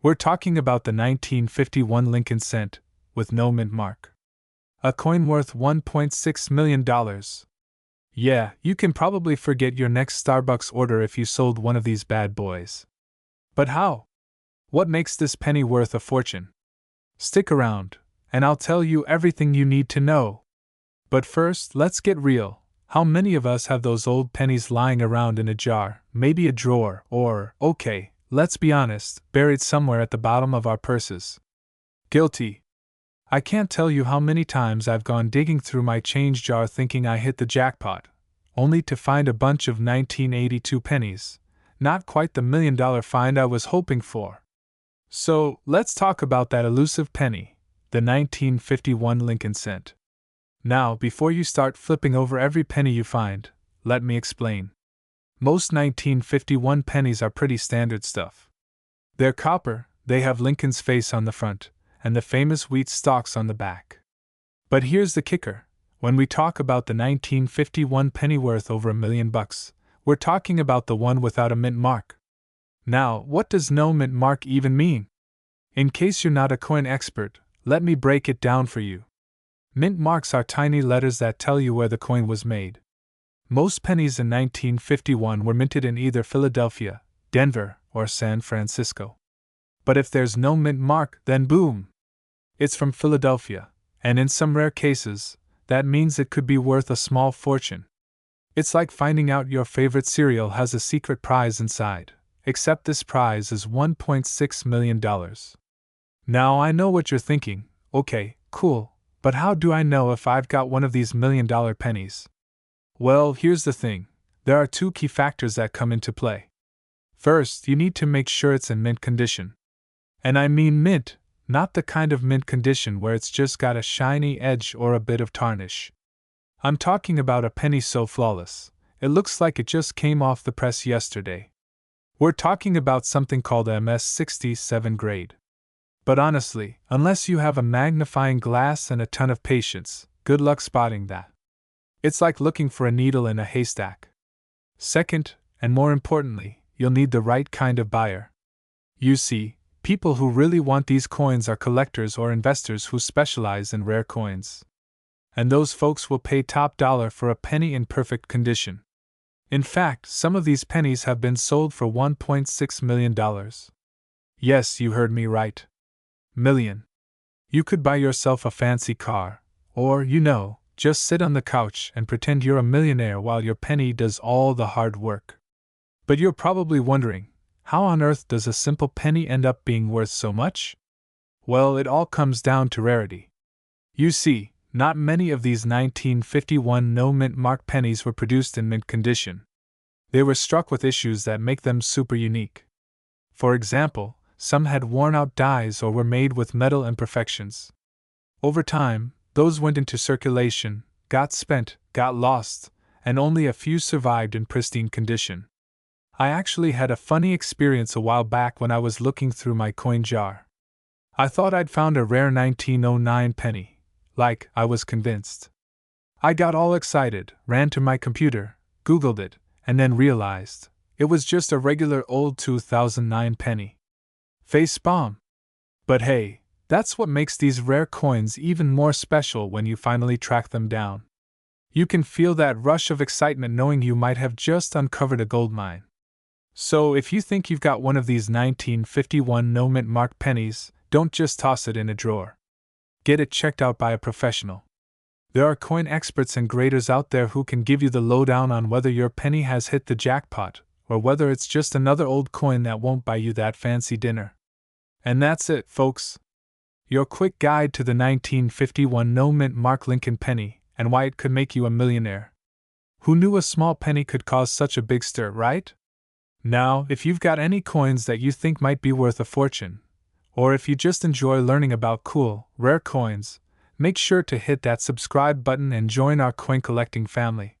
We're talking about the 1951 Lincoln cent, with no mint mark. A coin worth $1.6 million. Yeah, you can probably forget your next Starbucks order if you sold one of these bad boys. But how? What makes this penny worth a fortune? Stick around, and I'll tell you everything you need to know. But first, let's get real. How many of us have those old pennies lying around in a jar, maybe a drawer, or, okay, let's be honest, buried somewhere at the bottom of our purses? Guilty. I can't tell you how many times I've gone digging through my change jar thinking I hit the jackpot, only to find a bunch of 1982 pennies, not quite the $1 million find I was hoping for. So, let's talk about that elusive penny, the 1951 Lincoln cent. Now, before you start flipping over every penny you find, let me explain. Most 1951 pennies are pretty standard stuff. They're copper, they have Lincoln's face on the front, and the famous wheat stalks on the back. But here's the kicker. When we talk about the 1951 penny worth over $1 million, we're talking about the one without a mint mark. Now, what does no mint mark even mean? In case you're not a coin expert, let me break it down for you. Mint marks are tiny letters that tell you where the coin was made. Most pennies in 1951 were minted in either Philadelphia, Denver, or San Francisco. But if there's no mint mark, then boom! It's from Philadelphia, and in some rare cases, that means it could be worth a small fortune. It's like finding out your favorite cereal has a secret prize inside, except this prize is $1.6 million. Now I know what you're thinking. Okay, cool. But how do I know if I've got one of these $1 million pennies? Well, here's the thing. There are two key factors that come into play. First, you need to make sure it's in mint condition. And I mean mint, not the kind of mint condition where it's just got a shiny edge or a bit of tarnish. I'm talking about a penny so flawless, it looks like it just came off the press yesterday. We're talking about something called MS-67 grade. But honestly, unless you have a magnifying glass and a ton of patience, good luck spotting that. It's like looking for a needle in a haystack. Second, and more importantly, you'll need the right kind of buyer. You see, people who really want these coins are collectors or investors who specialize in rare coins. And those folks will pay top dollar for a penny in perfect condition. In fact, some of these pennies have been sold for $1.6 million. Yes, you heard me right. Million. You could buy yourself a fancy car, or, just sit on the couch and pretend you're a millionaire while your penny does all the hard work. But you're probably wondering, how on earth does a simple penny end up being worth so much? Well, it all comes down to rarity. You see, not many of these 1951 no mint mark pennies were produced in mint condition. They were struck with issues that make them super unique. For example, some had worn out dies or were made with metal imperfections. Over time, those went into circulation, got spent, got lost, and only a few survived in pristine condition. I actually had a funny experience a while back when I was looking through my coin jar. I thought I'd found a rare 1909 penny. I was convinced. I got all excited, ran to my computer, Googled it, and then realized it was just a regular old 2009 penny. Facepalm. But hey, that's what makes these rare coins even more special when you finally track them down. You can feel that rush of excitement knowing you might have just uncovered a gold mine. So if you think you've got one of these 1951 no mint mark pennies, don't just toss it in a drawer. Get it checked out by a professional. There are coin experts and graders out there who can give you the lowdown on whether your penny has hit the jackpot, or whether it's just another old coin that won't buy you that fancy dinner. And that's it, folks. Your quick guide to the 1951 no mint mark Lincoln penny, and why it could make you a millionaire. Who knew a small penny could cause such a big stir, right? Now, if you've got any coins that you think might be worth a fortune, or if you just enjoy learning about cool, rare coins, make sure to hit that subscribe button and join our coin collecting family.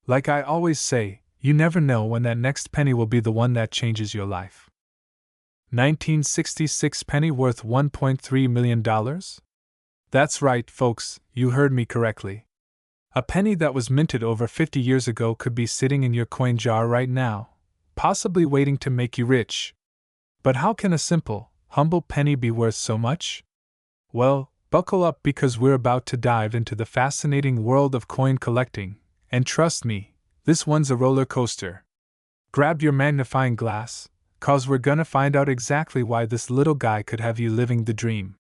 Like I always say, you never know when that next penny will be the one that changes your life. 1966 penny worth $1.3 million? That's right, folks, you heard me correctly. A penny that was minted over 50 years ago could be sitting in your coin jar right now, possibly waiting to make you rich. But how can a simple, humble penny be worth so much? Well, buckle up because we're about to dive into the fascinating world of coin collecting, and trust me, this one's a roller coaster. Grab your magnifying glass, 'cause we're gonna find out exactly why this little guy could have you living the dream.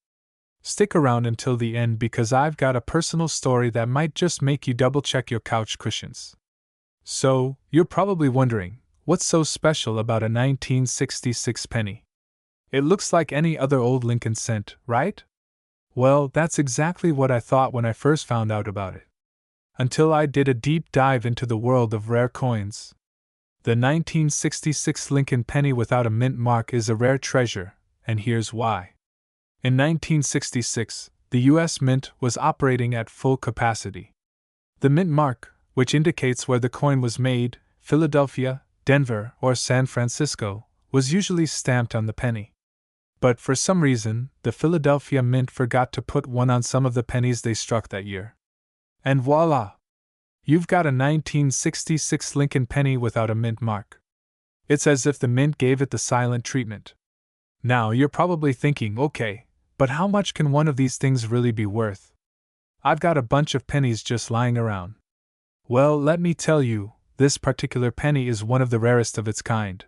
Stick around until the end because I've got a personal story that might just make you double-check your couch cushions. So, you're probably wondering, what's so special about a 1966 penny? It looks like any other old Lincoln cent, right? Well, that's exactly what I thought when I first found out about it. Until I did a deep dive into the world of rare coins. The 1966 Lincoln penny without a mint mark is a rare treasure, and here's why. In 1966, the U.S. Mint was operating at full capacity. The mint mark, which indicates where the coin was made, Philadelphia, Denver, or San Francisco, was usually stamped on the penny. But for some reason, the Philadelphia Mint forgot to put one on some of the pennies they struck that year. And voila! You've got a 1966 Lincoln penny without a mint mark. It's as if the mint gave it the silent treatment. Now you're probably thinking, okay, but how much can one of these things really be worth? I've got a bunch of pennies just lying around. Well, let me tell you, this particular penny is one of the rarest of its kind.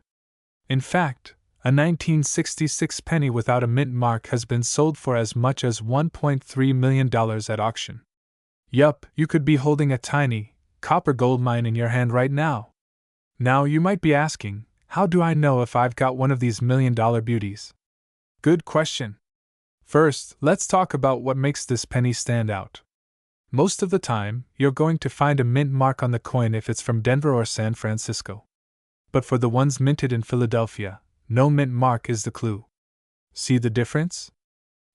In fact, a 1966 penny without a mint mark has been sold for as much as $1.3 million at auction. Yup, you could be holding a tiny, copper gold mine in your hand right now. Now you might be asking, how do I know if I've got one of these million-dollar beauties? Good question. First, let's talk about what makes this penny stand out. Most of the time, you're going to find a mint mark on the coin if it's from Denver or San Francisco. But for the ones minted in Philadelphia, no mint mark is the clue. See the difference?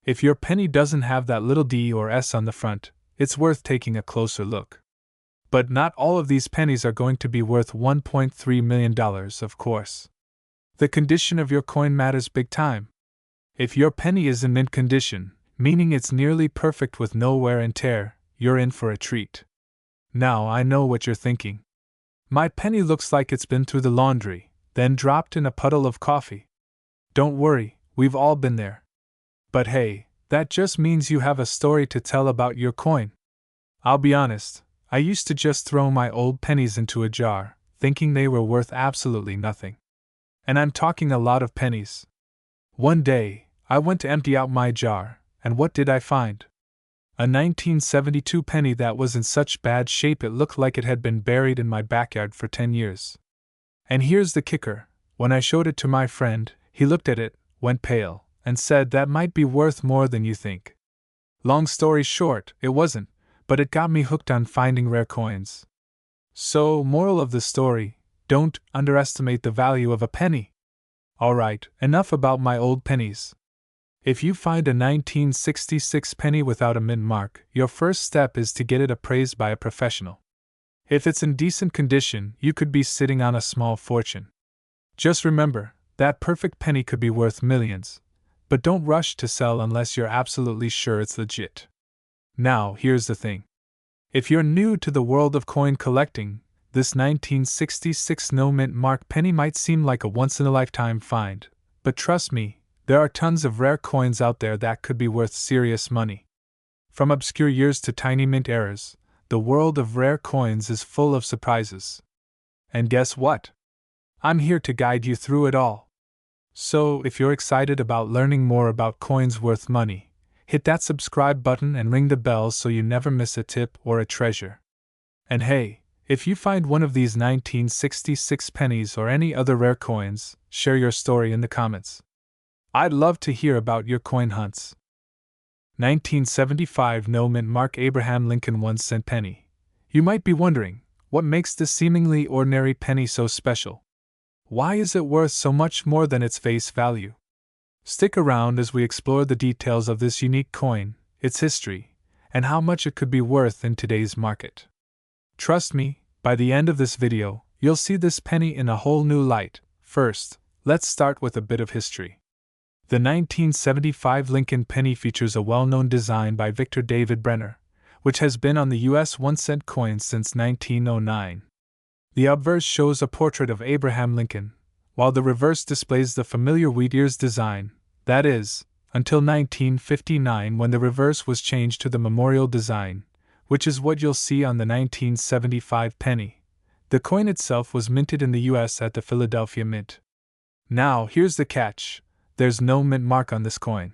If your penny doesn't have that little D or S on the front, it's worth taking a closer look. But not all of these pennies are going to be worth $1.3 million, of course. The condition of your coin matters big time. If your penny is in mint condition, meaning it's nearly perfect with no wear and tear, you're in for a treat. Now I know what you're thinking. My penny looks like it's been through the laundry, then dropped in a puddle of coffee. Don't worry, we've all been there. But hey, that just means you have a story to tell about your coin. I'll be honest, I used to just throw my old pennies into a jar, thinking they were worth absolutely nothing. And I'm talking a lot of pennies. One day, I went to empty out my jar, and what did I find? A 1972 penny that was in such bad shape it looked like it had been buried in my backyard for 10 years. And here's the kicker, when I showed it to my friend, he looked at it, went pale, and said that might be worth more than you think. Long story short, it wasn't, but it got me hooked on finding rare coins. So, moral of the story, don't underestimate the value of a penny. Alright, enough about my old pennies. If you find a 1966 penny without a mint mark, your first step is to get it appraised by a professional. If it's in decent condition, you could be sitting on a small fortune. Just remember, that perfect penny could be worth millions, but don't rush to sell unless you're absolutely sure it's legit. Now, here's the thing. If you're new to the world of coin collecting, this 1966 no mint mark penny might seem like a once-in-a-lifetime find, but trust me, there are tons of rare coins out there that could be worth serious money. From obscure years to tiny mint errors, the world of rare coins is full of surprises. And guess what? I'm here to guide you through it all. So, if you're excited about learning more about coins worth money, hit that subscribe button and ring the bell so you never miss a tip or a treasure. And hey, if you find one of these 1966 pennies or any other rare coins, share your story in the comments. I'd love to hear about your coin hunts. 1975 no mint mark Abraham Lincoln 1-cent penny. You might be wondering, what makes this seemingly ordinary penny so special? Why is it worth so much more than its face value? Stick around as we explore the details of this unique coin, its history, and how much it could be worth in today's market. Trust me, by the end of this video, you'll see this penny in a whole new light. First, let's start with a bit of history. The 1975 Lincoln penny features a well-known design by Victor David Brenner, which has been on the U.S. 1-cent coin since 1909. The obverse shows a portrait of Abraham Lincoln, while the reverse displays the familiar wheat ears design, That is, until 1959 when the reverse was changed to the memorial design, which is what you'll see on the 1975 penny. The coin itself was minted in the US at the Philadelphia Mint. Now, here's the catch: there's no mint mark on this coin.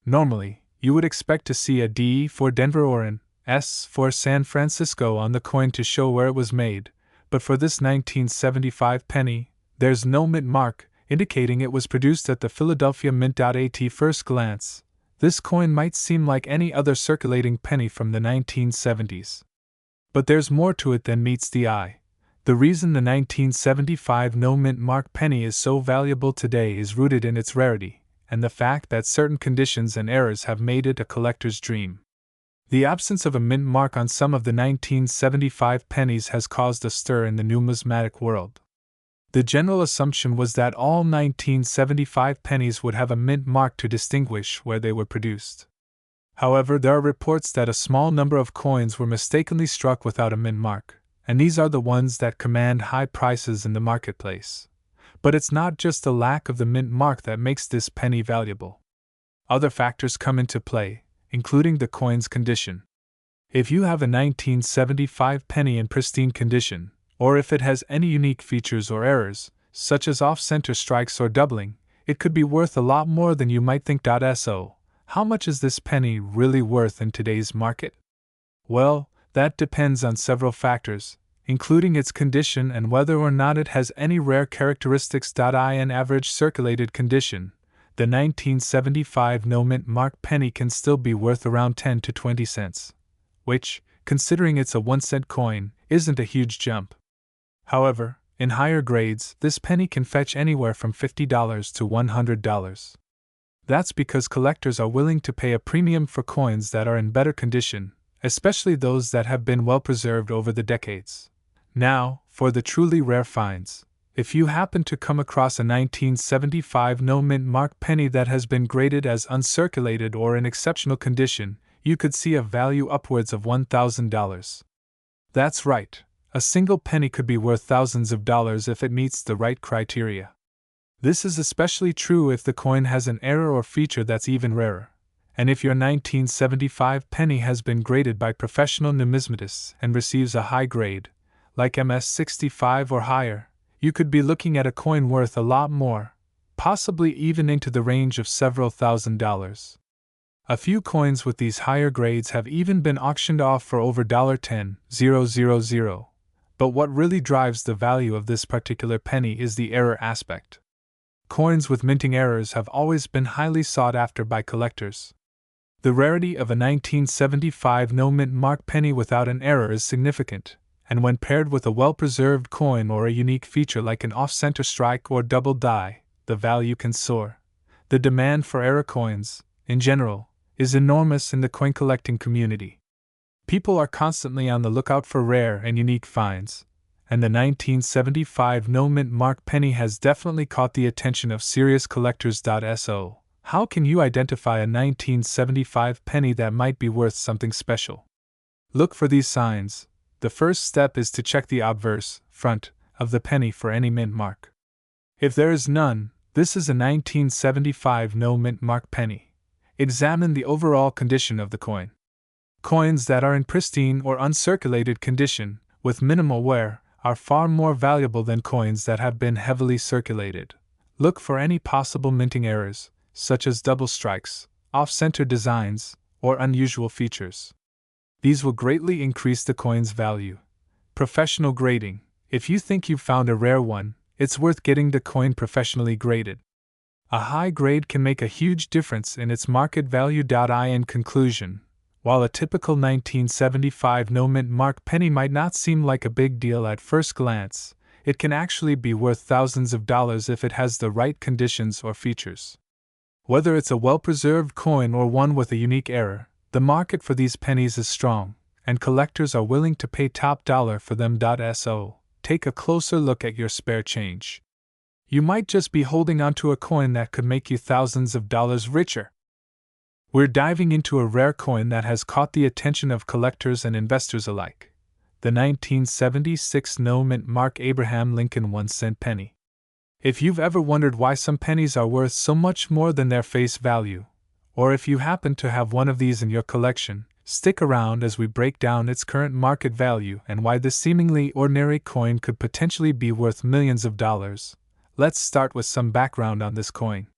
Normally, you would expect to see a D for Denver or an S for San Francisco on the coin to show where it was made, but for this 1975 penny, there's no mint mark, indicating it was produced at the Philadelphia Mint. At first glance, this coin might seem like any other circulating penny from the 1970s. But there's more to it than meets the eye. The reason the 1975 no mint mark penny is so valuable today is rooted in its rarity, and the fact that certain conditions and errors have made it a collector's dream. The absence of a mint mark on some of the 1975 pennies has caused a stir in the numismatic world. The general assumption was that all 1975 pennies would have a mint mark to distinguish where they were produced. However, there are reports that a small number of coins were mistakenly struck without a mint mark, and these are the ones that command high prices in the marketplace. But it's not just the lack of the mint mark that makes this penny valuable. Other factors come into play, including the coin's condition. If you have a 1975 penny in pristine condition, or if it has any unique features or errors, such as off-center strikes or doubling, it could be worth a lot more than you might think. So, how much is this penny really worth in today's market? Well, that depends on several factors, including its condition and whether or not it has any rare characteristics. In average circulated condition, the 1975 no mint mark penny can still be worth around 10 to 20 cents, which, considering it's a 1-cent coin, isn't a huge jump. However, in higher grades, this penny can fetch anywhere from $50 to $100. That's because collectors are willing to pay a premium for coins that are in better condition, especially those that have been well preserved over the decades. Now, for the truly rare finds. If you happen to come across a 1975 no mint mark penny that has been graded as uncirculated or in exceptional condition, you could see a value upwards of $1,000. That's right, a single penny could be worth thousands of dollars if it meets the right criteria. This is especially true if the coin has an error or feature that's even rarer, and if your 1975 penny has been graded by professional numismatists and receives a high grade, like MS-65 or higher, you could be looking at a coin worth a lot more, possibly even into the range of several $1,000s. A few coins with these higher grades have even been auctioned off for over $10,000. But what really drives the value of this particular penny is the error aspect. Coins with minting errors have always been highly sought after by collectors. The rarity of a 1975 no mint mark penny without an error is significant, and when paired with a well-preserved coin or a unique feature like an off-center strike or double die, the value can soar. The demand for error coins, in general, is enormous in the coin collecting community. People are constantly on the lookout for rare and unique finds, and the 1975 no mint mark penny has definitely caught the attention of serious collectors. So, how can you identify a 1975 penny that might be worth something special? Look for these signs. The first step is to check the obverse, front, of the penny for any mint mark. If there is none, this is a 1975 no mint mark penny. Examine the overall condition of the coin. Coins that are in pristine or uncirculated condition, with minimal wear, are far more valuable than coins that have been heavily circulated. Look for any possible minting errors, such as double strikes, off-center designs, or unusual features. These will greatly increase the coin's value. Professional grading. If you think you've found a rare one, it's worth getting the coin professionally graded. A high grade can make a huge difference in its market value. In conclusion, while a typical 1975 no mint mark penny might not seem like a big deal at first glance, it can actually be worth thousands of dollars if it has the right conditions or features. Whether it's a well-preserved coin or one with a unique error, the market for these pennies is strong, and collectors are willing to pay top dollar for them. So, take a closer look at your spare change. You might just be holding onto a coin that could make you thousands of dollars richer. We're diving into a rare coin that has caught the attention of collectors and investors alike: the 1976 no mint mark Abraham Lincoln 1-cent penny. If you've ever wondered why some pennies are worth so much more than their face value, or if you happen to have one of these in your collection, stick around as we break down its current market value and why this seemingly ordinary coin could potentially be worth millions of dollars. Let's start with some background on this coin.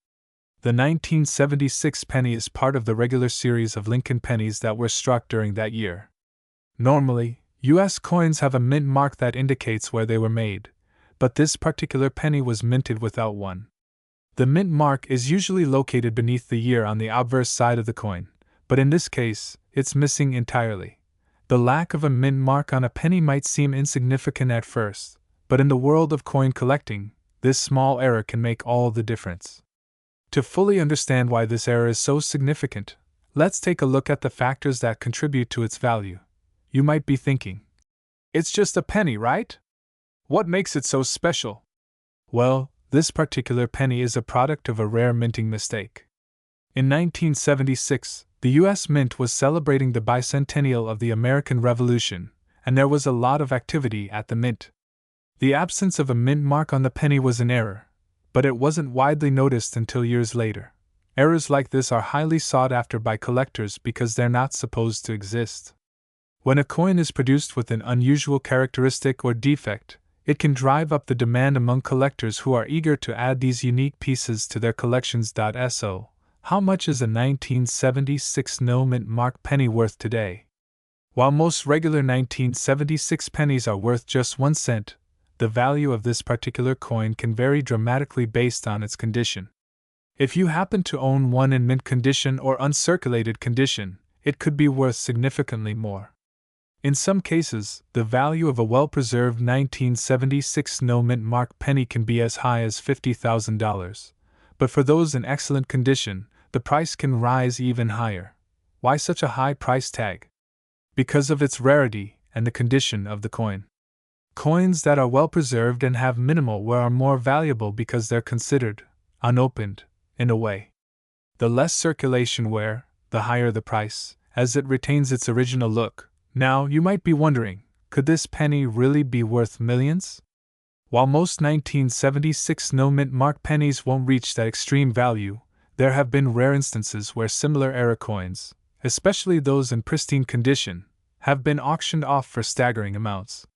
The 1976 penny is part of the regular series of Lincoln pennies that were struck during that year. Normally, U.S. coins have a mint mark that indicates where they were made, but this particular penny was minted without one. The mint mark is usually located beneath the year on the obverse side of the coin, but in this case, it's missing entirely. The lack of a mint mark on a penny might seem insignificant at first, but in the world of coin collecting, this small error can make all the difference. To fully understand why this error is so significant, let's take a look at the factors that contribute to its value. You might be thinking, it's just a penny, right? What makes it so special? Well, this particular penny is a product of a rare minting mistake. In 1976, the U.S. Mint was celebrating the bicentennial of the American Revolution, and there was a lot of activity at the mint. The absence of a mint mark on the penny was an error, but it wasn't widely noticed until years later. Errors like this are highly sought after by collectors because they're not supposed to exist. When a coin is produced with an unusual characteristic or defect, it can drive up the demand among collectors who are eager to add these unique pieces to their collections. So, how much is a 1976 no mint mark penny worth today? While most regular 1976 pennies are worth just 1 cent, the value of this particular coin can vary dramatically based on its condition. If you happen to own one in mint condition or uncirculated condition, it could be worth significantly more. In some cases, the value of a well-preserved 1976 no mint mark penny can be as high as $50,000, but for those in excellent condition, the price can rise even higher. Why such a high price tag? Because of its rarity and the condition of the coin. Coins that are well-preserved and have minimal wear are more valuable because they're considered unopened, in a way. The less circulation wear, the higher the price, as it retains its original look. Now, you might be wondering, could this penny really be worth millions? While most 1976 no mint mark pennies won't reach that extreme value, there have been rare instances where similar era coins, especially those in pristine condition, have been auctioned off for staggering amounts.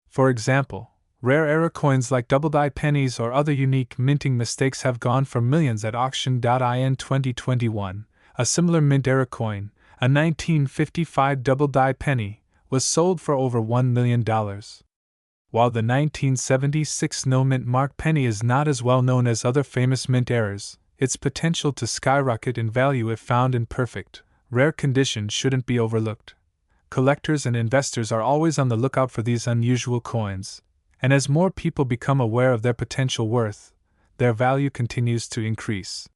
For example, rare era coins like double-die pennies or other unique minting mistakes have gone for millions at auction. In 2021, a similar mint era coin, a 1955 double-die penny, was sold for over $1 million. While the 1976 no mint mark penny is not as well known as other famous mint eras, its potential to skyrocket in value if found in perfect, rare condition shouldn't be overlooked. Collectors and investors are always on the lookout for these unusual coins, and as more people become aware of their potential worth, their value continues to increase.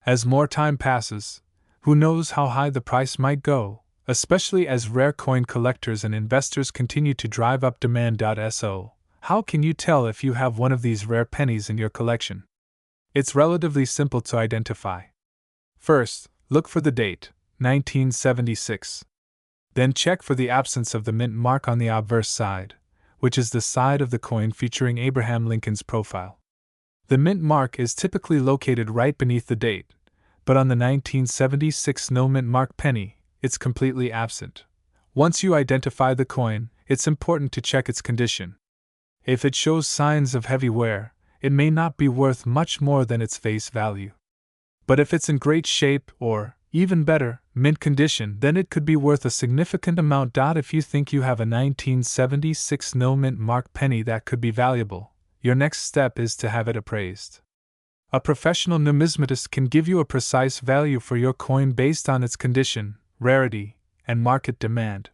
As more time passes, who knows how high the price might go, especially as rare coin collectors and investors continue to drive up demand. So, how can you tell if you have one of these rare pennies in your collection? It's relatively simple to identify. First, look for the date, 1976. Then check for the absence of the mint mark on the obverse side, which is the side of the coin featuring Abraham Lincoln's profile. The mint mark is typically located right beneath the date, but on the 1976 no mint mark penny, it's completely absent. Once you identify the coin, it's important to check its condition. If it shows signs of heavy wear, it may not be worth much more than its face value. But if it's in great shape or, even better, mint condition, then it could be worth a significant amount. If you think you have a 1976 no mint mark penny that could be valuable, your next step is to have it appraised. A professional numismatist can give you a precise value for your coin based on its condition, rarity, and market demand.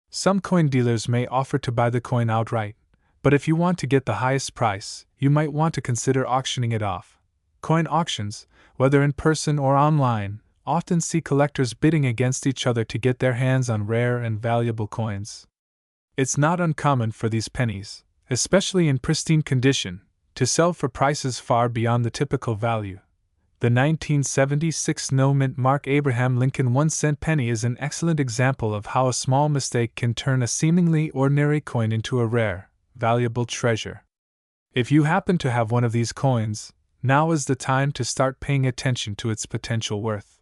Some coin dealers may offer to buy the coin outright, but if you want to get the highest price, you might want to consider auctioning it off. Coin auctions, whether in person or online, often see collectors bidding against each other to get their hands on rare and valuable coins. It's not uncommon for these pennies, especially in pristine condition, to sell for prices far beyond the typical value. The 1976 no mint mark Abraham Lincoln 1-cent penny is an excellent example of how a small mistake can turn a seemingly ordinary coin into a rare, valuable treasure. If you happen to have one of these coins, now is the time to start paying attention to its potential worth.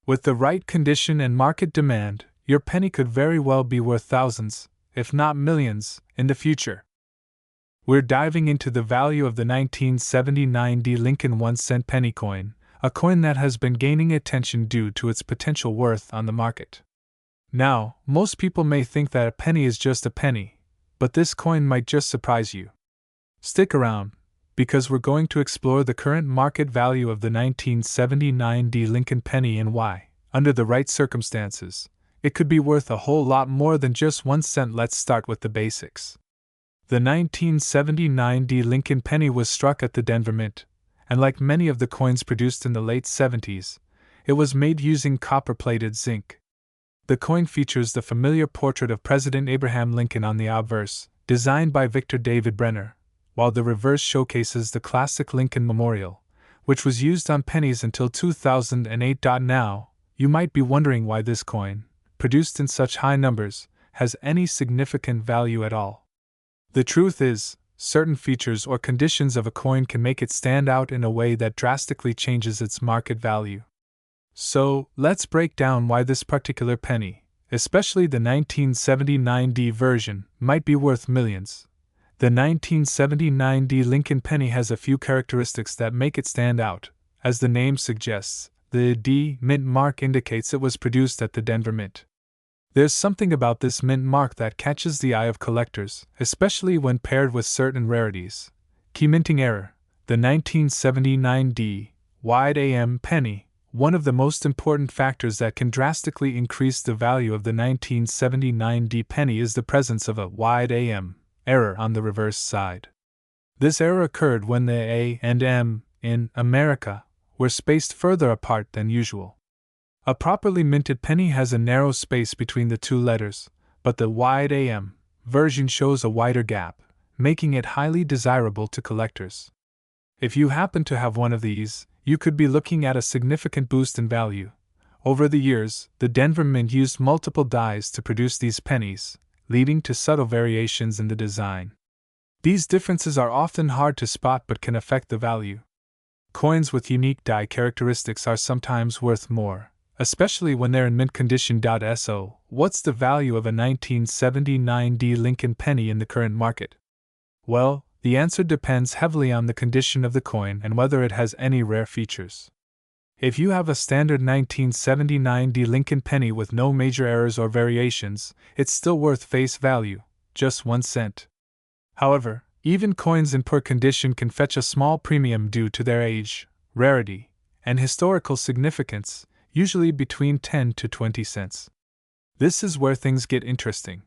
With the right condition and market demand, your penny could very well be worth thousands, if not millions, in the future. We're diving into the value of the 1979 D. Lincoln 1-cent penny coin, a coin that has been gaining attention due to its potential worth on the market. Now, most people may think that a penny is just a penny, but this coin might just surprise you. Stick around, because we're going to explore the current market value of the 1979 D. Lincoln penny and why, under the right circumstances, it could be worth a whole lot more than just 1 cent. Let's start with the basics. The 1979 D. Lincoln penny was struck at the Denver Mint, and like many of the coins produced in the late 70s, it was made using copper-plated zinc. The coin features the familiar portrait of President Abraham Lincoln on the obverse, designed by Victor David Brenner, while the reverse showcases the classic Lincoln Memorial, which was used on pennies until 2008. Now, you might be wondering why this coin, produced in such high numbers, has any significant value at all. The truth is, certain features or conditions of a coin can make it stand out in a way that drastically changes its market value. So, let's break down why this particular penny, especially the 1979 D version, might be worth millions. The 1979 D Lincoln penny has a few characteristics that make it stand out. As the name suggests, the D mint mark indicates it was produced at the Denver Mint. There's something about this mint mark that catches the eye of collectors, especially when paired with certain rarities. Key minting error. The 1979 D wide AM penny. One of the most important factors that can drastically increase the value of the 1979 D penny is the presence of a wide AM error on the reverse side. This error occurred when the A and M in America were spaced further apart than usual. A properly minted penny has a narrow space between the two letters, but the wide AM version shows a wider gap, making it highly desirable to collectors. If you happen to have one of these, you could be looking at a significant boost in value. Over the years, the Denver Mint used multiple dies to produce these pennies, leading to subtle variations in the design. These differences are often hard to spot but can affect the value. Coins with unique die characteristics are sometimes worth more, especially when they're in mint condition. So, what's the value of a 1979 D Lincoln penny in the current market? Well, the answer depends heavily on the condition of the coin and whether it has any rare features. If you have a standard 1979 D Lincoln penny with no major errors or variations, it's still worth face value, just 1 cent. However, even coins in poor condition can fetch a small premium due to their age, rarity, and historical significance, usually between 10 to 20 cents. This is where things get interesting.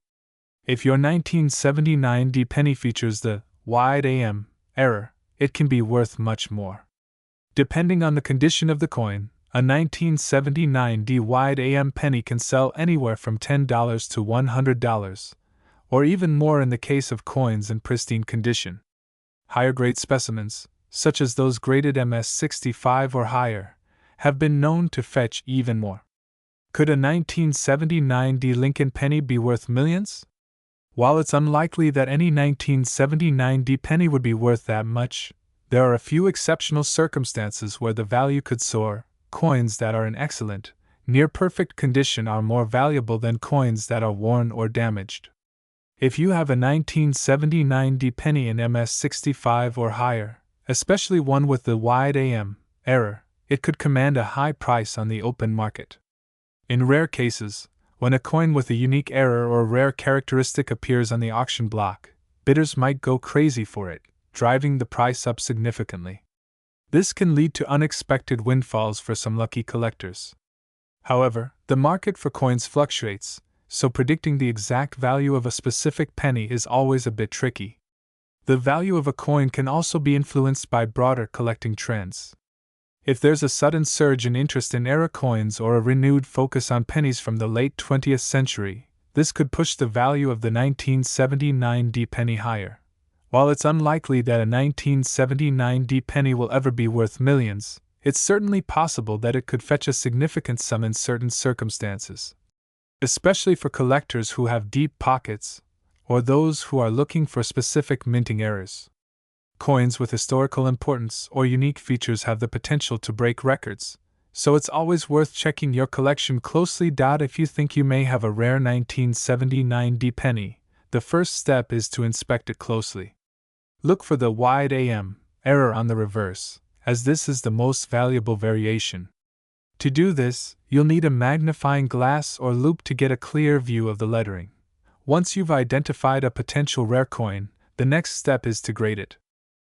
If your 1979 D penny features the wide AM error, it can be worth much more. Depending on the condition of the coin, a 1979 D wide AM penny can sell anywhere from $10 to $100, or even more in the case of coins in pristine condition. Higher grade specimens, such as those graded MS65 or higher, have been known to fetch even more. Could a 1979 D Lincoln penny be worth millions? While it's unlikely that any 1979 D penny would be worth that much, there are a few exceptional circumstances where the value could soar. Coins that are in excellent, near-perfect condition are more valuable than coins that are worn or damaged. If you have a 1979 D penny in MS65 or higher, especially one with the wide AM error, it could command a high price on the open market. In rare cases, when a coin with a unique error or rare characteristic appears on the auction block, bidders might go crazy for it, driving the price up significantly. This can lead to unexpected windfalls for some lucky collectors. However, the market for coins fluctuates, so predicting the exact value of a specific penny is always a bit tricky. The value of a coin can also be influenced by broader collecting trends. If there's a sudden surge in interest in era coins or a renewed focus on pennies from the late 20th century, this could push the value of the 1979 D penny higher. While it's unlikely that a 1979 D penny will ever be worth millions, it's certainly possible that it could fetch a significant sum in certain circumstances. Especially for collectors who have deep pockets, or those who are looking for specific minting errors. Coins with historical importance or unique features have the potential to break records, so it's always worth checking your collection closely. If you think you may have a rare 1979 D penny, the first step is to inspect it closely. Look for the wide AM error on the reverse, as this is the most valuable variation. To do this, you'll need a magnifying glass or loupe to get a clear view of the lettering. Once you've identified a potential rare coin, the next step is to grade it.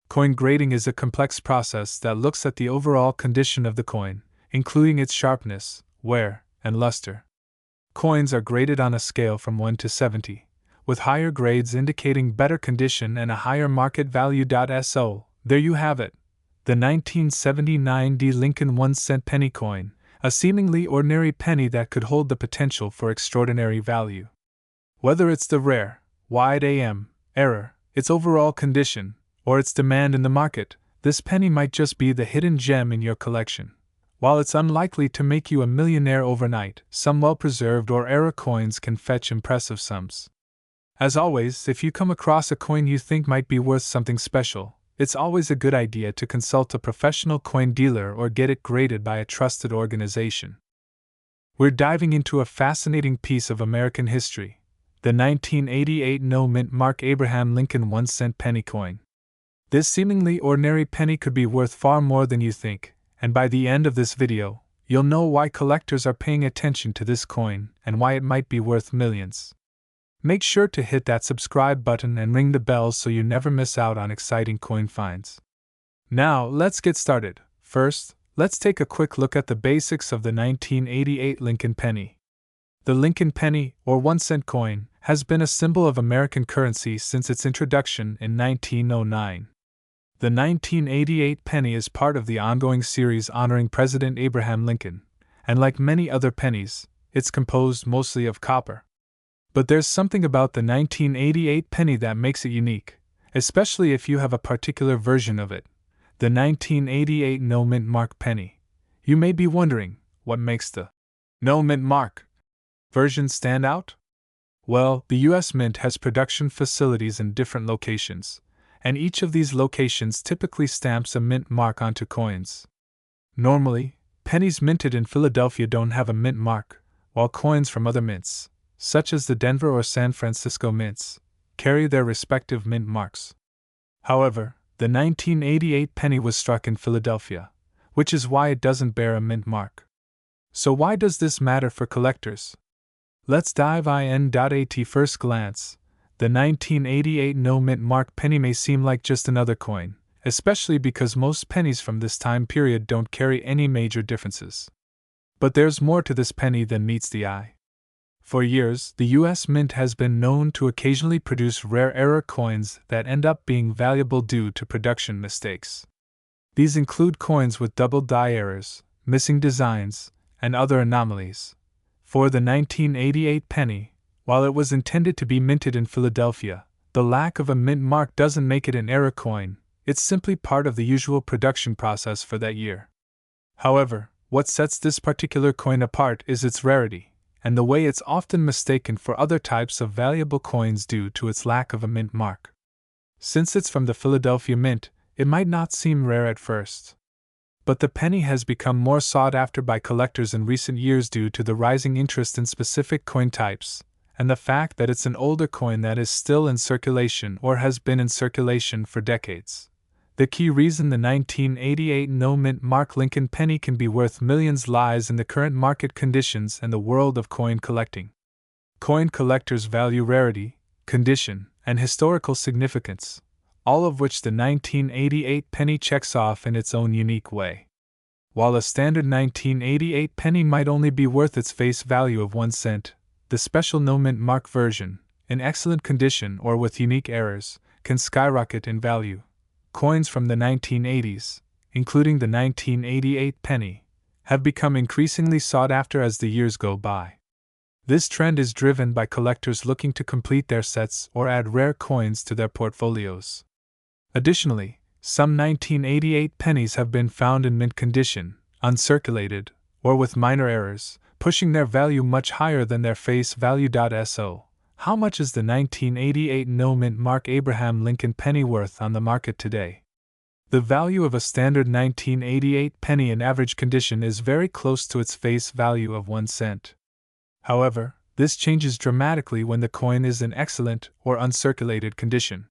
Coin grading is a complex process that looks at the overall condition of the coin, including its sharpness, wear, and luster. Coins are graded on a scale from 1 to 70, with higher grades indicating better condition and a higher market value. So, there you have it, the 1979 D Lincoln 1-cent penny coin, a seemingly ordinary penny that could hold the potential for extraordinary value. Whether it's the rare, wide AM error, its overall condition, or its demand in the market, this penny might just be the hidden gem in your collection. While it's unlikely to make you a millionaire overnight, some well-preserved or error coins can fetch impressive sums. As always, if you come across a coin you think might be worth something special, it's always a good idea to consult a professional coin dealer or get it graded by a trusted organization. We're diving into a fascinating piece of American history, the 1988 no-mint mark Abraham Lincoln 1-cent penny coin. This seemingly ordinary penny could be worth far more than you think, and by the end of this video, you'll know why collectors are paying attention to this coin and why it might be worth millions. Make sure to hit that subscribe button and ring the bell so you never miss out on exciting coin finds. Now, let's get started. First, let's take a quick look at the basics of the 1988 Lincoln penny. The Lincoln penny, or 1-cent coin, has been a symbol of American currency since its introduction in 1909. The 1988 penny is part of the ongoing series honoring President Abraham Lincoln, and like many other pennies, it's composed mostly of copper. But there's something about the 1988 penny that makes it unique, especially if you have a particular version of it, the 1988 no-mint mark penny. You may be wondering, what makes the no-mint mark version stand out? Well, the U.S. Mint has production facilities in different locations, and each of these locations typically stamps a mint mark onto coins. Normally, pennies minted in Philadelphia don't have a mint mark, while coins from other mints, such as the Denver or San Francisco mints, carry their respective mint marks. However, the 1988 penny was struck in Philadelphia, which is why it doesn't bear a mint mark. So why does this matter for collectors? Let's dive in. At first glance, the 1988 no-mint mark penny may seem like just another coin, especially because most pennies from this time period don't carry any major differences. But there's more to this penny than meets the eye. For years, the U.S. Mint has been known to occasionally produce rare error coins that end up being valuable due to production mistakes. These include coins with double die errors, missing designs, and other anomalies. For the 1988 penny, while it was intended to be minted in Philadelphia, the lack of a mint mark doesn't make it an error coin, it's simply part of the usual production process for that year. However, what sets this particular coin apart is its rarity, and the way it's often mistaken for other types of valuable coins due to its lack of a mint mark. Since it's from the Philadelphia Mint, it might not seem rare at first. But the penny has become more sought after by collectors in recent years due to the rising interest in specific coin types, and the fact that it's an older coin that is still in circulation or has been in circulation for decades. The key reason the 1988 no-mint mark Lincoln penny can be worth millions lies in the current market conditions and the world of coin collecting. Coin collectors value rarity, condition, and historical significance, all of which the 1988 penny checks off in its own unique way. While a standard 1988 penny might only be worth its face value of 1 cent, the special no-mint mark version, in excellent condition or with unique errors, can skyrocket in value. Coins from the 1980s, including the 1988 penny, have become increasingly sought after as the years go by. This trend is driven by collectors looking to complete their sets or add rare coins to their portfolios. Additionally, some 1988 pennies have been found in mint condition, uncirculated, or with minor errors, pushing their value much higher than their face value. So, How much is the 1988 no-mint Mark Abraham Lincoln penny worth on the market today? The value of a standard 1988 penny in average condition is very close to its face value of 1 cent. However, this changes dramatically when the coin is in excellent or uncirculated condition.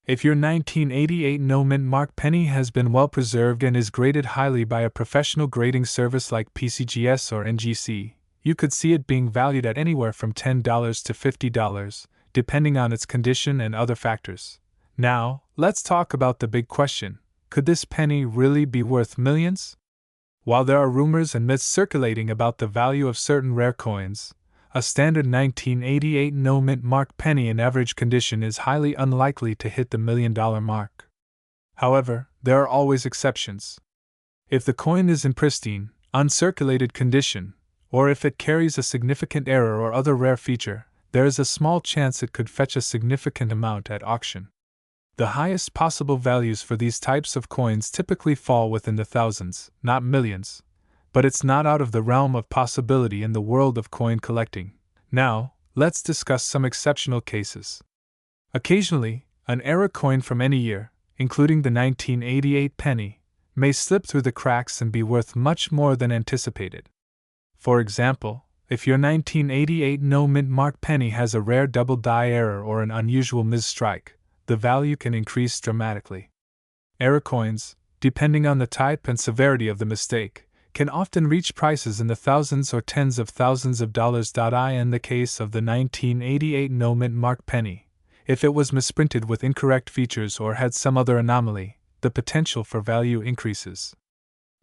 If your 1988 no-mint Mark penny has been well preserved and is graded highly by a professional grading service like PCGS or NGC, you could see it being valued at anywhere from $10 to $50, depending on its condition and other factors. Now, let's talk about the big question: could this penny really be worth millions? While there are rumors and myths circulating about the value of certain rare coins, a standard 1988 no-mint Mark penny in average condition is highly unlikely to hit the $1 million mark. However, there are always exceptions. If the coin is in pristine, uncirculated condition, or if it carries a significant error or other rare feature, there is a small chance it could fetch a significant amount at auction. The highest possible values for these types of coins typically fall within the thousands, not millions, but it's not out of the realm of possibility in the world of coin collecting. Now, let's discuss some exceptional cases. Occasionally, an error coin from any year, including the 1988 penny, may slip through the cracks and be worth much more than anticipated. For example, if your 1988 no-mint Mark penny has a rare double die error or an unusual misstrike, the value can increase dramatically. Error coins, depending on the type and severity of the mistake, can often reach prices in the thousands or tens of thousands of dollars. In the case of the 1988 no-mint Mark penny, if it was misprinted with incorrect features or had some other anomaly, the potential for value increases.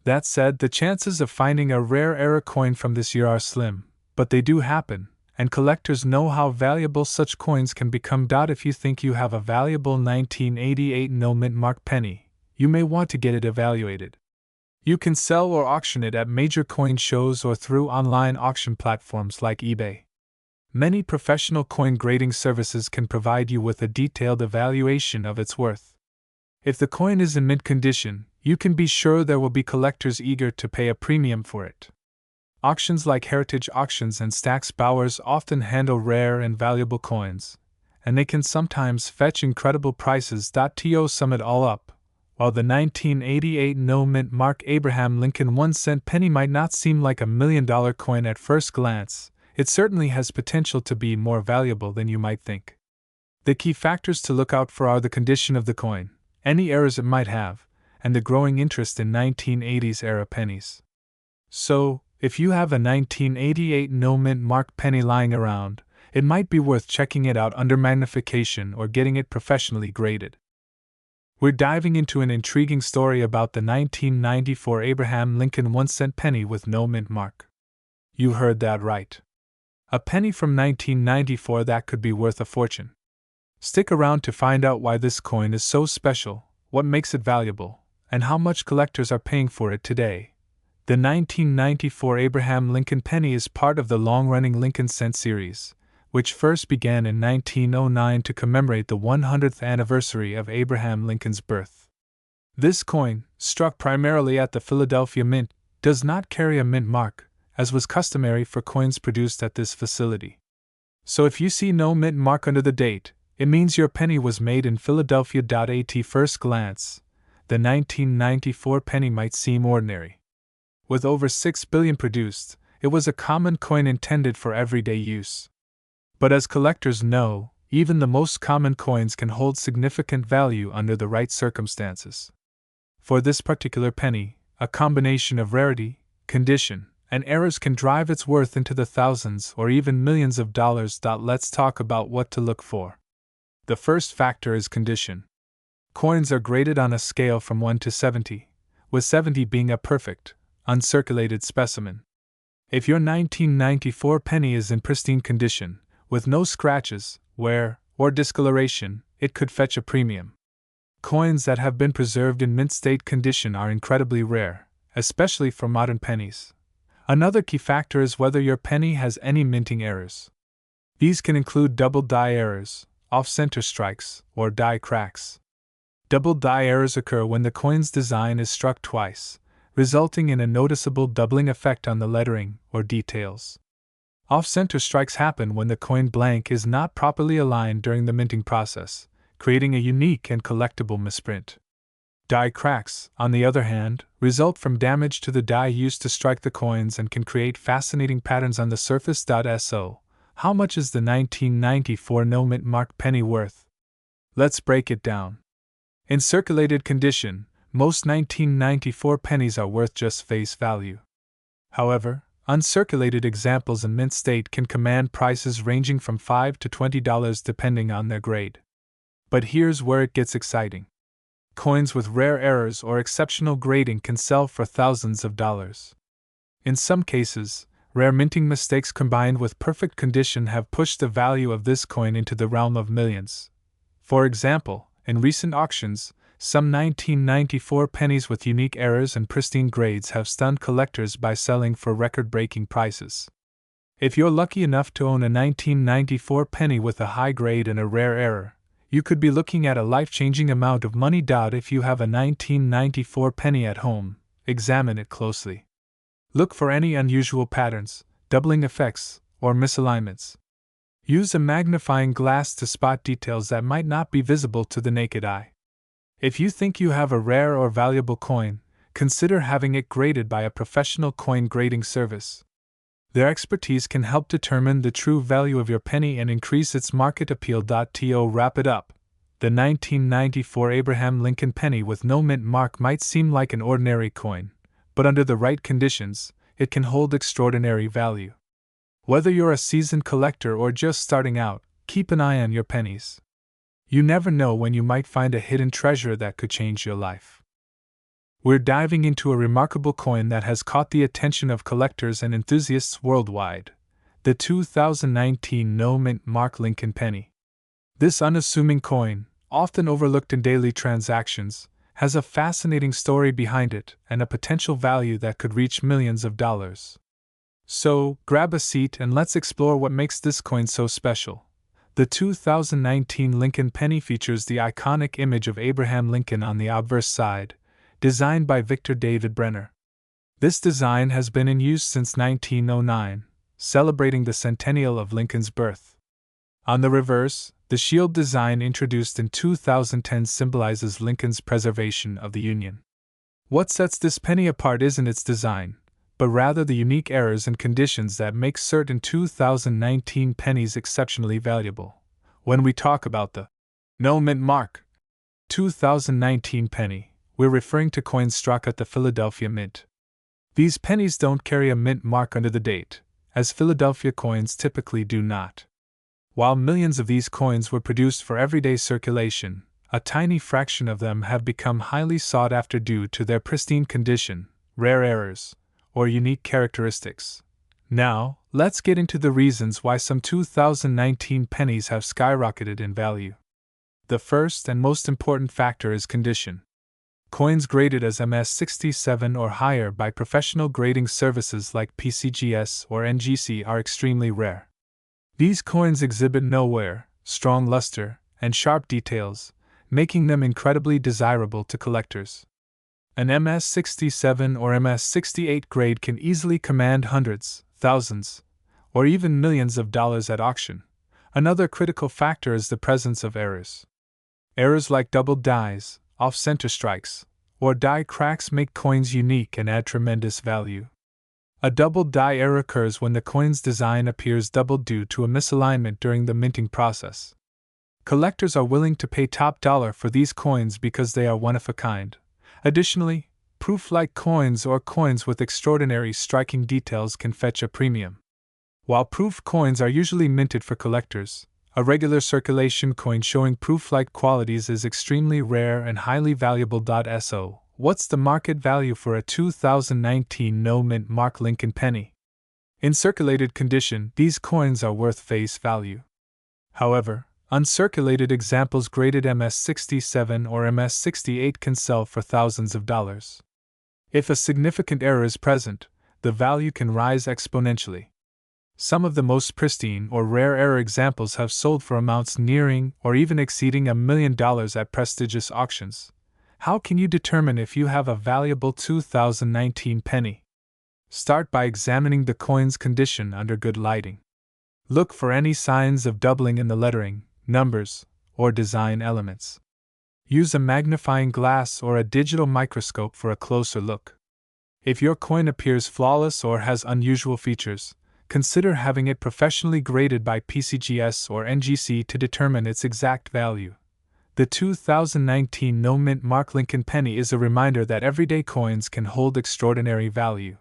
That said, the chances of finding a rare error coin from this year are slim, but they do happen, and collectors know how valuable such coins can become. If you think you have a valuable 1988 no-mint Mark penny, you may want to get it evaluated. You can sell or auction it at major coin shows or through online auction platforms like eBay. Many professional coin grading services can provide you with a detailed evaluation of its worth. If the coin is in mint condition, you can be sure there will be collectors eager to pay a premium for it. Auctions like Heritage Auctions and Stack's Bowers often handle rare and valuable coins, and they can sometimes fetch incredible prices. To sum it all up, while the 1988 no-mint Mark Abraham Lincoln 1-cent penny might not seem like $1 million coin at first glance, it certainly has potential to be more valuable than you might think. The key factors to look out for are the condition of the coin, any errors it might have, and the growing interest in 1980s era pennies. So, if you have a 1988 no-mint Mark penny lying around, it might be worth checking it out under magnification or getting it professionally graded. We're diving into an intriguing story about the 1994 Abraham Lincoln 1-cent penny with no mint mark. You heard that right. A penny from 1994 that could be worth a fortune. Stick around to find out why this coin is so special, what makes it valuable, and how much collectors are paying for it today. The 1994 Abraham Lincoln penny is part of the long-running Lincoln cent series, which first began in 1909 to commemorate the 100th anniversary of Abraham Lincoln's birth. This coin, struck primarily at the Philadelphia Mint, does not carry a mint mark, as was customary for coins produced at this facility. So if you see no mint mark under the date, it means your penny was made in Philadelphia. At first glance, the 1994 penny might seem ordinary. With over 6 billion produced, it was a common coin intended for everyday use. But as collectors know, even the most common coins can hold significant value under the right circumstances. For this particular penny, a combination of rarity, condition, and errors can drive its worth into the thousands or even millions of dollars. Let's talk about what to look for. The first factor is condition. Coins are graded on a scale from 1 to 70, with 70 being a perfect, uncirculated specimen. If your 1994 penny is in pristine condition, with no scratches, wear, or discoloration, it could fetch a premium. Coins that have been preserved in mint state condition are incredibly rare, especially for modern pennies. Another key factor is whether your penny has any minting errors. These can include double die errors, off-center strikes, or die cracks. Double die errors occur when the coin's design is struck twice, resulting in a noticeable doubling effect on the lettering or details. Off-center strikes happen when the coin blank is not properly aligned during the minting process, creating a unique and collectible misprint. Die cracks, on the other hand, result from damage to the die used to strike the coins and can create fascinating patterns on the surface. So, how much is the 1994 no-mint mark penny worth? Let's break it down. In circulated condition, most 1994 pennies are worth just face value. However, uncirculated examples in mint state can command prices ranging from $5 to $20 depending on their grade. But here's where it gets exciting. Coins with rare errors or exceptional grading can sell for thousands of dollars. In some cases, rare minting mistakes combined with perfect condition have pushed the value of this coin into the realm of millions. For example, in recent auctions, some 1994 pennies with unique errors and pristine grades have stunned collectors by selling for record-breaking prices. If you're lucky enough to own a 1994 penny with a high grade and a rare error, you could be looking at a life-changing amount of money. If you have a 1994 penny at home, examine it closely. Look for any unusual patterns, doubling effects, or misalignments. Use a magnifying glass to spot details that might not be visible to the naked eye. If you think you have a rare or valuable coin, consider having it graded by a professional coin grading service. Their expertise can help determine the true value of your penny and increase its market appeal. To wrap it up, the 1994 Abraham Lincoln penny with no mint mark might seem like an ordinary coin, but under the right conditions, it can hold extraordinary value. Whether you're a seasoned collector or just starting out, keep an eye on your pennies. You never know when you might find a hidden treasure that could change your life. We're diving into a remarkable coin that has caught the attention of collectors and enthusiasts worldwide, the 2019 no-mint mark Lincoln penny. This unassuming coin, often overlooked in daily transactions, has a fascinating story behind it and a potential value that could reach millions of dollars. So, grab a seat and let's explore what makes this coin so special. The 2019 Lincoln penny features the iconic image of Abraham Lincoln on the obverse side, designed by Victor David Brenner. This design has been in use since 1909, celebrating the centennial of Lincoln's birth. On the reverse, the shield design introduced in 2010 symbolizes Lincoln's preservation of the Union. What sets this penny apart isn't its design, but rather the unique errors and conditions that make certain 2019 pennies exceptionally valuable. When we talk about the no mint mark 2019 penny, we're referring to coins struck at the Philadelphia Mint. These pennies don't carry a mint mark under the date, as Philadelphia coins typically do not. While millions of these coins were produced for everyday circulation, a tiny fraction of them have become highly sought after due to their pristine condition, rare errors, or unique characteristics. Now, let's get into the reasons why some 2019 pennies have skyrocketed in value. The first and most important factor is condition. Coins graded as MS67 or higher by professional grading services like PCGS or NGC are extremely rare. These coins exhibit no wear, strong luster, and sharp details, making them incredibly desirable to collectors. An MS67 or MS68 grade can easily command hundreds, thousands, or even millions of dollars at auction. Another critical factor is the presence of errors. Errors like doubled dies, off-center strikes, or die cracks make coins unique and add tremendous value. A doubled die error occurs when the coin's design appears doubled due to a misalignment during the minting process. Collectors are willing to pay top dollar for these coins because they are one of a kind. Additionally, proof-like coins or coins with extraordinary striking details can fetch a premium. While proof coins are usually minted for collectors, a regular circulation coin showing proof-like qualities is extremely rare and highly valuable. So, what's the market value for a 2019 no-mint mark Lincoln penny? In circulated condition, these coins are worth face value. However, uncirculated examples graded MS67 or MS68 can sell for thousands of dollars. If a significant error is present, the value can rise exponentially. Some of the most pristine or rare error examples have sold for amounts nearing or even exceeding $1 million at prestigious auctions. How can you determine if you have a valuable 2019 penny? Start by examining the coin's condition under good lighting. Look for any signs of doubling in the lettering, numbers, or design elements. Use a magnifying glass or a digital microscope for a closer look. If your coin appears flawless or has unusual features, consider having it professionally graded by PCGS or NGC to determine its exact value. The 2019 No Mint Mark Lincoln penny is a reminder that everyday coins can hold extraordinary value.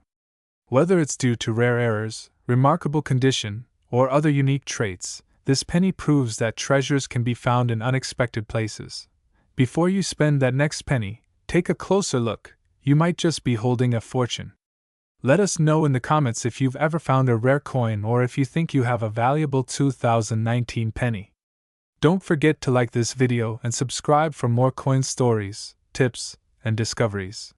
Whether it's due to rare errors, remarkable condition, or other unique traits, this penny proves that treasures can be found in unexpected places. Before you spend that next penny, take a closer look. You might just be holding a fortune. Let us know in the comments if you've ever found a rare coin or if you think you have a valuable 2019 penny. Don't forget to like this video and subscribe for more coin stories, tips, and discoveries.